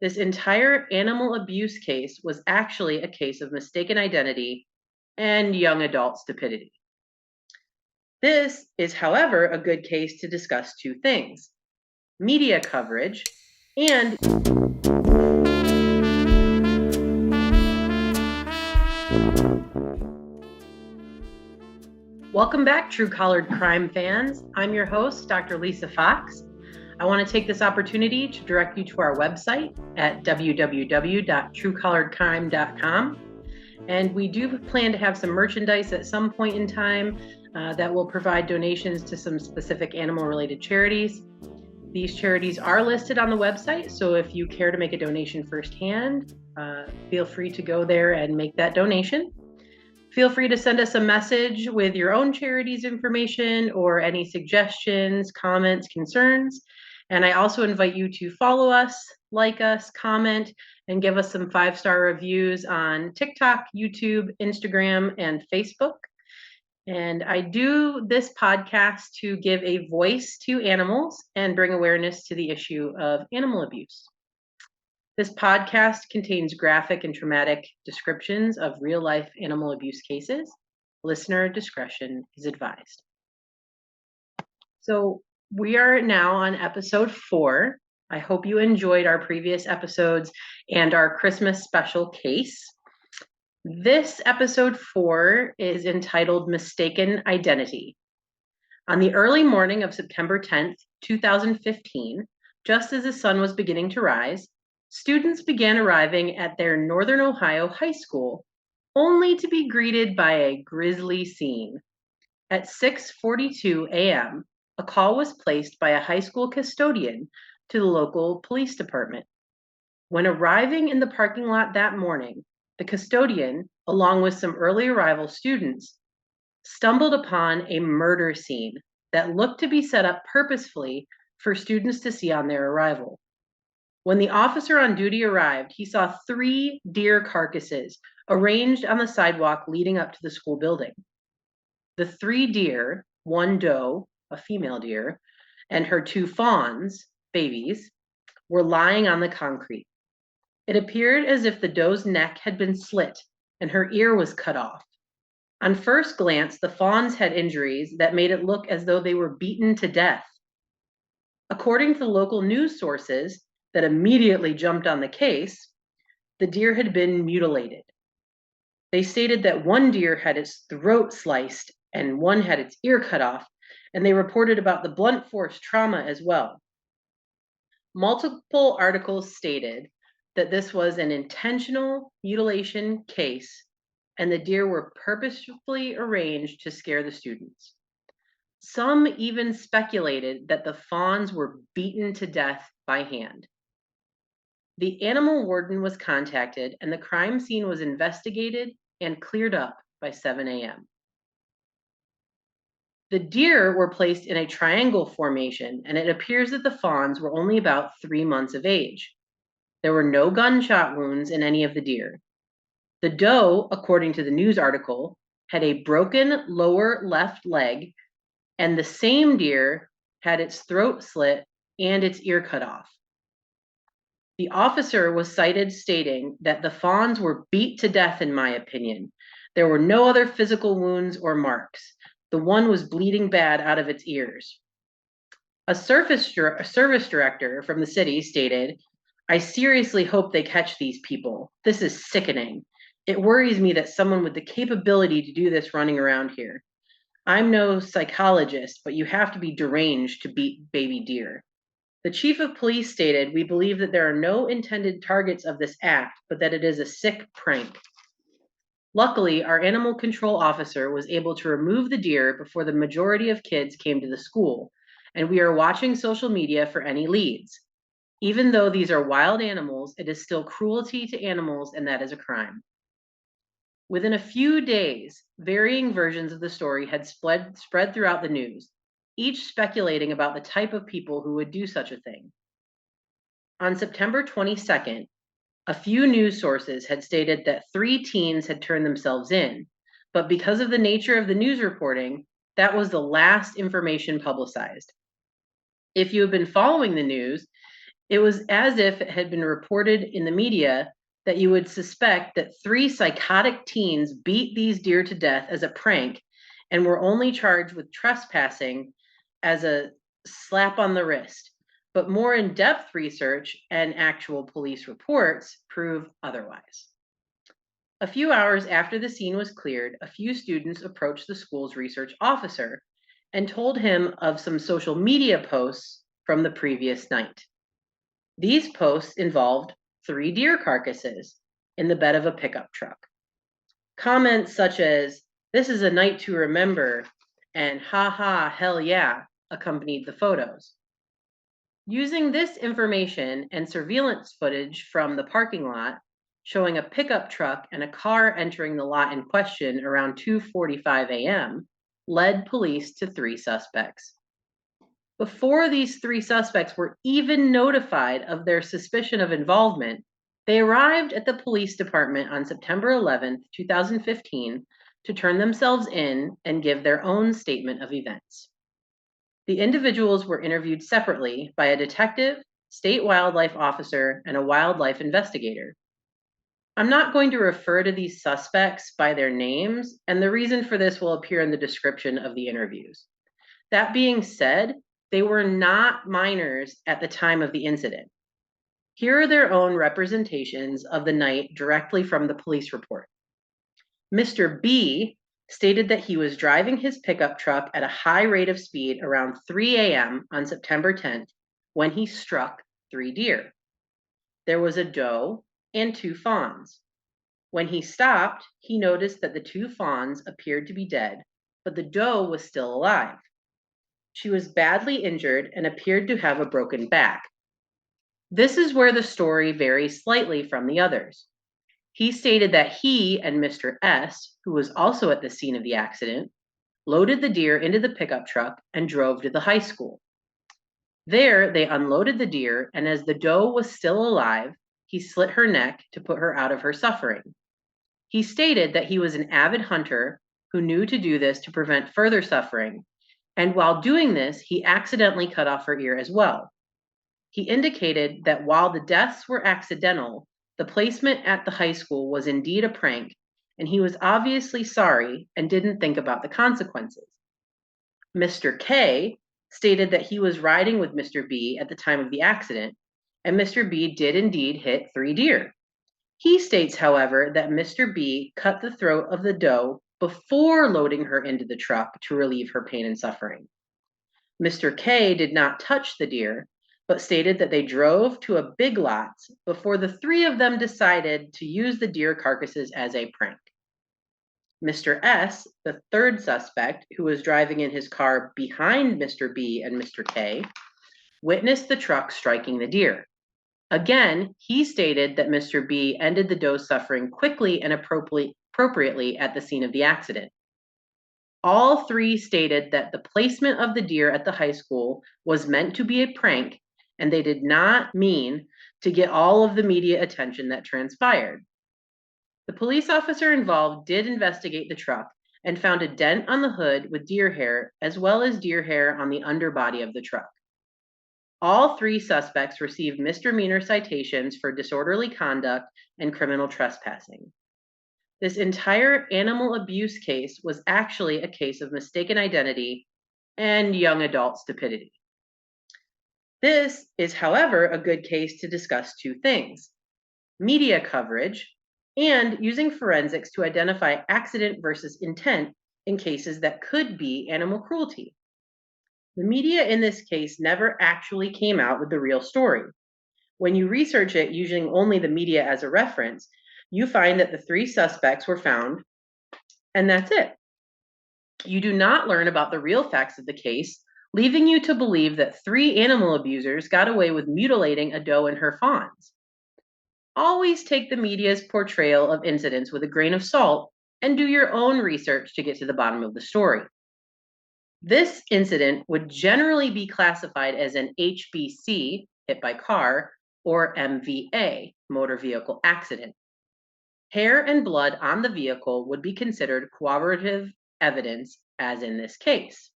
This entire animal abuse case was actually a case of mistaken identity and young adult stupidity. This is, however, a good case to discuss two things: media coverage and Welcome back, True Collared Crime fans. I'm your host, Dr. Lisa Fox. I want to take this opportunity to direct you to our website at www.truecollaredcrime.com. And we do plan to have some merchandise at some point in time that will provide donations to some specific animal-related charities. These charities are listed on the website, so if you care to make a donation firsthand, feel free to go there and make that donation. Feel free to send us a message with your own charity's information or any suggestions, comments, concerns. And I also invite you to follow us, like us, comment, and give us some 5-star reviews on TikTok, YouTube, Instagram, and Facebook. And I do this podcast to give a voice to animals and bring awareness to the issue of animal abuse. This podcast contains graphic and traumatic descriptions of real-life animal abuse cases. Listener discretion is advised. So we are now on episode 4. I hope you enjoyed our previous episodes and our Christmas special case. This episode 4 is entitled Mistaken Identity. On the early morning of September 10th, 2015, just as the sun was beginning to rise, students began arriving at their Northern Ohio high school, only to be greeted by a grisly scene. At 6:42 a.m., a call was placed by a high school custodian to the local police department. When arriving in the parking lot that morning, the custodian, along with some early arrival students, stumbled upon a murder scene that looked to be set up purposefully for students to see on their arrival. When the officer on duty arrived, he saw 3 deer carcasses arranged on the sidewalk leading up to the school building. The 3 deer, 1 doe, a female deer, and her 2 fawns, babies, were lying on the concrete. It appeared as if the doe's neck had been slit and her ear was cut off. On first glance, the fawns had injuries that made it look as though they were beaten to death. According to the local news sources that immediately jumped on the case, the deer had been mutilated. They stated that 1 deer had its throat sliced and 1 had its ear cut off, and they reported about the blunt force trauma as well. Multiple articles stated that this was an intentional mutilation case and the deer were purposefully arranged to scare the students. Some even speculated that the fawns were beaten to death by hand. The animal warden was contacted and the crime scene was investigated and cleared up by 7 a.m. The deer were placed in a triangle formation, and it appears that the fawns were only about 3 months of age. There were no gunshot wounds in any of the deer. The doe, according to the news article, had a broken lower left leg, and the same deer had its throat slit and its ear cut off. The officer was cited stating that the fawns were beat to death, in my opinion. There were no other physical wounds or marks. The one was bleeding bad out of its ears. A service director from the city stated, "I seriously hope they catch these people. This is sickening. It worries me that someone with the capability to do this running around here. I'm no psychologist, but you have to be deranged to beat baby deer." The chief of police stated, "We believe that there are no intended targets of this act, but that it is a sick prank." Luckily, our animal control officer was able to remove the deer before the majority of kids came to the school, and we are watching social media for any leads. Even though these are wild animals, it is still cruelty to animals, and that is a crime. Within a few days, varying versions of the story had spread throughout the news, each speculating about the type of people who would do such a thing. On September 22nd, a few news sources had stated that 3 teens had turned themselves in, but because of the nature of the news reporting, that was the last information publicized. If you have been following the news, It was as if it had been reported in the media that you would suspect that 3 psychotic teens beat these deer to death as a prank and were only charged with trespassing as a slap on the wrist. But more in-depth research and actual police reports prove otherwise. A few hours after the scene was cleared, a few students approached the school's research officer and told him of some social media posts from the previous night. These posts involved 3 deer carcasses in the bed of a pickup truck. Comments such as, "This is a night to remember," and "Ha ha, hell yeah," accompanied the photos. Using this information and surveillance footage from the parking lot, showing a pickup truck and a car entering the lot in question around 2:45 a.m., led police to 3 suspects. Before these 3 suspects were even notified of their suspicion of involvement, they arrived at the police department on September 11th, 2015, to turn themselves in and give their own statement of events. The individuals were interviewed separately by a detective, state wildlife officer, and a wildlife investigator. I'm not going to refer to these suspects by their names, and the reason for this will appear in the description of the interviews. That being said, they were not minors at the time of the incident. Here are their own representations of the night directly from the police report. Mr. B stated that he was driving his pickup truck at a high rate of speed around 3 a.m. on September 10th when he struck 3 deer. There was a doe and 2 fawns. When he stopped, he noticed that the 2 fawns appeared to be dead, but the doe was still alive. She was badly injured and appeared to have a broken back. This is where the story varies slightly from the others. He stated that he and Mr. S, who was also at the scene of the accident, loaded the deer into the pickup truck and drove to the high school. There, they unloaded the deer, and as the doe was still alive, he slit her neck to put her out of her suffering. He stated that he was an avid hunter who knew to do this to prevent further suffering, and while doing this, he accidentally cut off her ear as well. He indicated that while the deaths were accidental, the placement at the high school was indeed a prank, and he was obviously sorry and didn't think about the consequences. Mr. K stated that he was riding with Mr. B at the time of the accident, and Mr. B did indeed hit 3 deer. He states, however, that Mr. B cut the throat of the doe before loading her into the truck to relieve her pain and suffering. Mr. K did not touch the deer, but stated that they drove to a Big Lots before the 3 of them decided to use the deer carcasses as a prank. Mr. S, the 3rd suspect, who was driving in his car behind Mr. B and Mr. K, witnessed the truck striking the deer. Again, he stated that Mr. B ended the doe's suffering quickly and appropriately at the scene of the accident. All 3 stated that the placement of the deer at the high school was meant to be a prank, and they did not mean to get all of the media attention that transpired. The police officer involved did investigate the truck and found a dent on the hood with deer hair, as well as deer hair on the underbody of the truck. All 3 suspects received misdemeanor citations for disorderly conduct and criminal trespassing. This entire animal abuse case was actually a case of mistaken identity and young adult stupidity. This is, however, a good case to discuss 2 things: media coverage and using forensics to identify accident versus intent in cases that could be animal cruelty. The media in this case never actually came out with the real story. When you research it using only the media as a reference, you find that the 3 suspects were found, and that's it. You do not learn about the real facts of the case, leaving you to believe that 3 animal abusers got away with mutilating a doe and her fawns. Always take the media's portrayal of incidents with a grain of salt and do your own research to get to the bottom of the story. This incident would generally be classified as an HBC, hit by car, or MVA, motor vehicle accident. Hair and blood on the vehicle would be considered corroborative evidence, as in this case.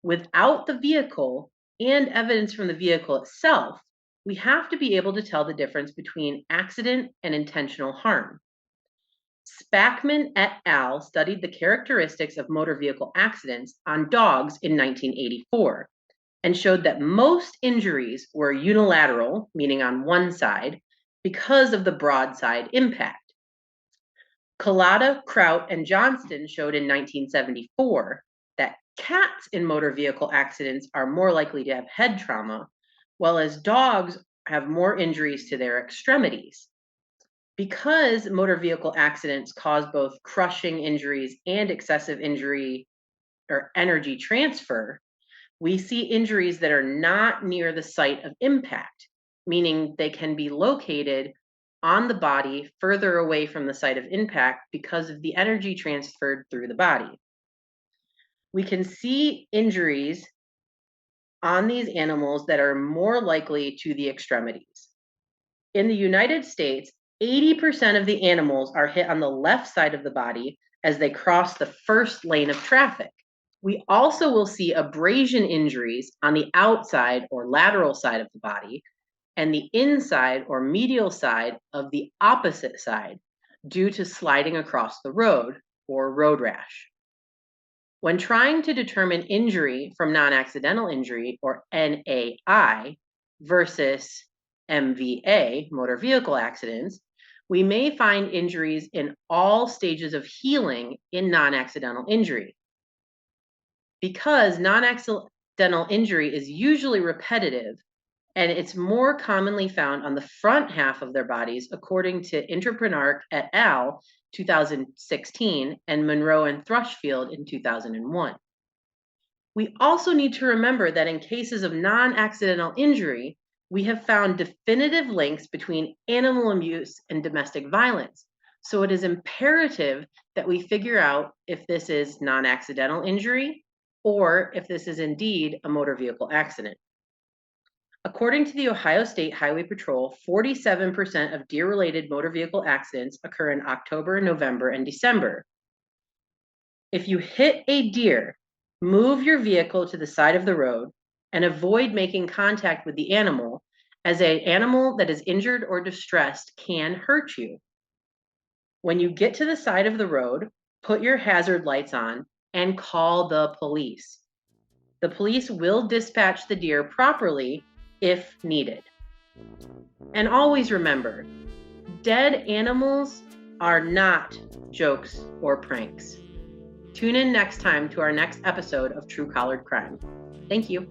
Without the vehicle and evidence from the vehicle itself, we have to be able to tell the difference between accident and intentional harm. Spackman et al. Studied the characteristics of motor vehicle accidents on dogs in 1984 and showed that most injuries were unilateral, meaning on one side, because of the broadside impact. Collada, Kraut, and Johnston showed in 1974 that cats in motor vehicle accidents are more likely to have head trauma, while as dogs have more injuries to their extremities. Because motor vehicle accidents cause both crushing injuries and excessive injury or energy transfer, we see injuries that are not near the site of impact, meaning they can be located on the body further away from the site of impact because of the energy transferred through the body. We can see injuries on these animals that are more likely to the extremities. In the United States, 80% of the animals are hit on the left side of the body as they cross the first lane of traffic. We also will see abrasion injuries on the outside or lateral side of the body and the inside or medial side of the opposite side due to sliding across the road or road rash. When trying to determine injury from non-accidental injury or NAI versus MVA, motor vehicle accidents, we may find injuries in all stages of healing in non-accidental injury. Because non-accidental injury is usually repetitive and it's more commonly found on the front half of their bodies, according to Entrepreneur et al. 2016 and Monroe and Thrushfield in 2001. We also need to remember that in cases of non-accidental injury, we have found definitive links between animal abuse and domestic violence. So it is imperative that we figure out if this is non-accidental injury or if this is indeed a motor vehicle accident. According to the Ohio State Highway Patrol, 47% of deer-related motor vehicle accidents occur in October, November, and December. If you hit a deer, move your vehicle to the side of the road and avoid making contact with the animal, as an animal that is injured or distressed can hurt you. When you get to the side of the road, put your hazard lights on and call the police. The police will dispatch the deer properly if needed. And always remember, dead animals are not jokes or pranks. Tune in next time to our next episode of True Collared Crime. Thank you.